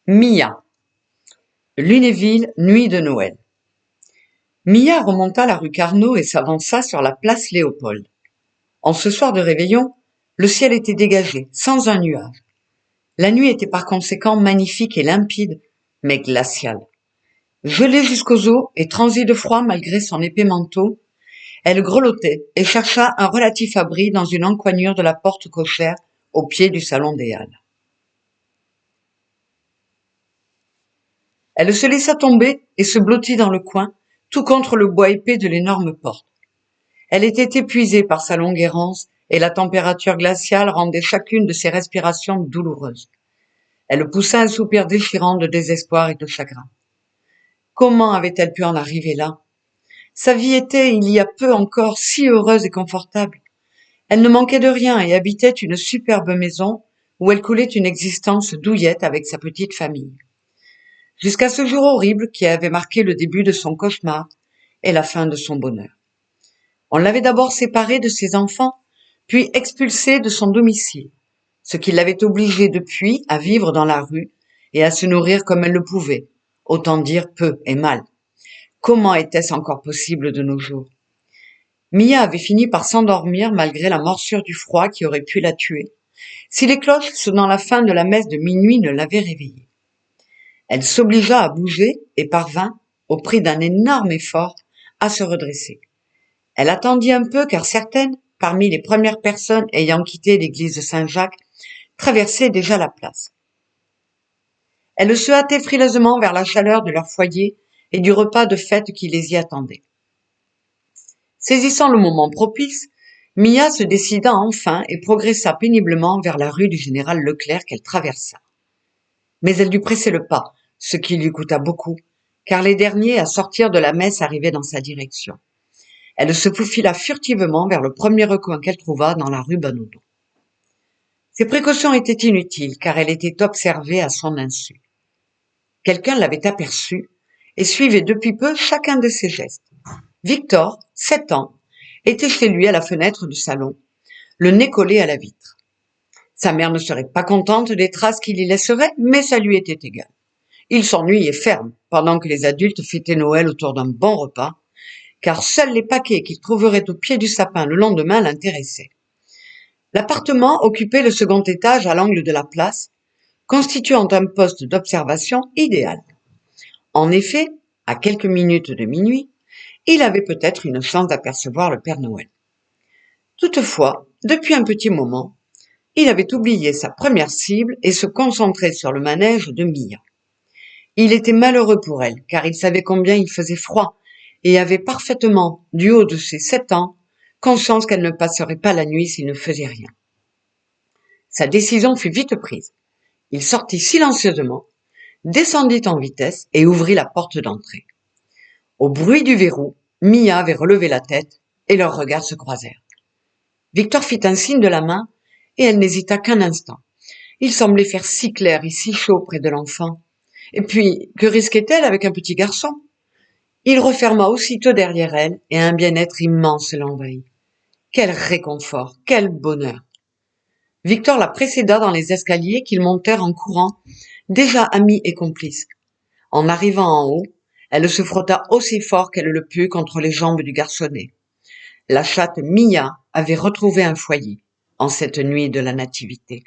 Mia. Lunéville, nuit de Noël. Mia remonta la rue Carnot et s'avança sur la place Léopold. En ce soir de réveillon, le ciel était dégagé, sans un nuage. La nuit était par conséquent magnifique et limpide, mais glaciale. Gelée jusqu'aux os et transie de froid malgré son épais manteau, elle grelottait et chercha un relatif abri dans une encoignure de la porte cochère au pied du salon des Halles. Elle se laissa tomber et se blottit dans le coin, tout contre le bois épais de l'énorme porte. Elle était épuisée par sa longue errance et la température glaciale rendait chacune de ses respirations douloureuses. Elle poussa un soupir déchirant de désespoir et de chagrin. Comment avait-elle pu en arriver là? Sa vie était, il y a peu encore, si heureuse et confortable. Elle ne manquait de rien et habitait une superbe maison où elle coulait une existence douillette avec sa petite famille. Jusqu'à ce jour horrible qui avait marqué le début de son cauchemar et la fin de son bonheur. On l'avait d'abord séparée de ses enfants, puis expulsée de son domicile, ce qui l'avait obligée depuis à vivre dans la rue et à se nourrir comme elle le pouvait, autant dire peu et mal. Comment était-ce encore possible de nos jours? Mia avait fini par s'endormir malgré la morsure du froid qui aurait pu la tuer, si les cloches sonnant la fin de la messe de minuit ne l'avaient réveillée. Elle s'obligea à bouger et parvint, au prix d'un énorme effort, à se redresser. Elle attendit un peu car certaines, parmi les premières personnes ayant quitté l'église de Saint-Jacques, traversaient déjà la place. Elles se hâtaient frileusement vers la chaleur de leur foyer et du repas de fête qui les y attendait. Saisissant le moment propice, Mia se décida enfin et progressa péniblement vers la rue du général Leclerc qu'elle traversa. Mais elle dut presser le pas, ce qui lui coûta beaucoup, car les derniers à sortir de la messe arrivaient dans sa direction. Elle se faufila furtivement vers le premier recoin qu'elle trouva dans la rue Banaudon. Ses précautions étaient inutiles, car elle était observée à son insu. Quelqu'un l'avait aperçue et suivait depuis peu chacun de ses gestes. Victor, 7 ans, était chez lui à la fenêtre du salon, le nez collé à la vitre. Sa mère ne serait pas contente des traces qu'il y laisserait, mais ça lui était égal. Il s'ennuyait ferme, pendant que les adultes fêtaient Noël autour d'un bon repas, car seuls les paquets qu'il trouverait au pied du sapin le lendemain l'intéressaient. L'appartement occupait le second étage à l'angle de la place, constituant un poste d'observation idéal. En effet, à quelques minutes de minuit, il avait peut-être une chance d'apercevoir le Père Noël. Toutefois, depuis un petit moment, il avait oublié sa première cible et se concentrait sur le manège de Mia. Il était malheureux pour elle, car il savait combien il faisait froid et avait parfaitement, du haut de ses 7 ans, conscience qu'elle ne passerait pas la nuit s'il ne faisait rien. Sa décision fut vite prise. Il sortit silencieusement, descendit en vitesse et ouvrit la porte d'entrée. Au bruit du verrou, Mia avait relevé la tête et leurs regards se croisèrent. Victor fit un signe de la main et elle n'hésita qu'un instant. Il semblait faire si clair et si chaud près de l'enfant. Et puis, que risquait-elle avec un petit garçon? Il referma aussitôt derrière elle et un bien-être immense l'envahit. Quel réconfort, quel bonheur! Victor la précéda dans les escaliers qu'ils montèrent en courant, déjà amis et complices. En arrivant en haut, elle se frotta aussi fort qu'elle le put contre les jambes du garçonnet. La chatte Mia avait retrouvé un foyer en cette nuit de la nativité.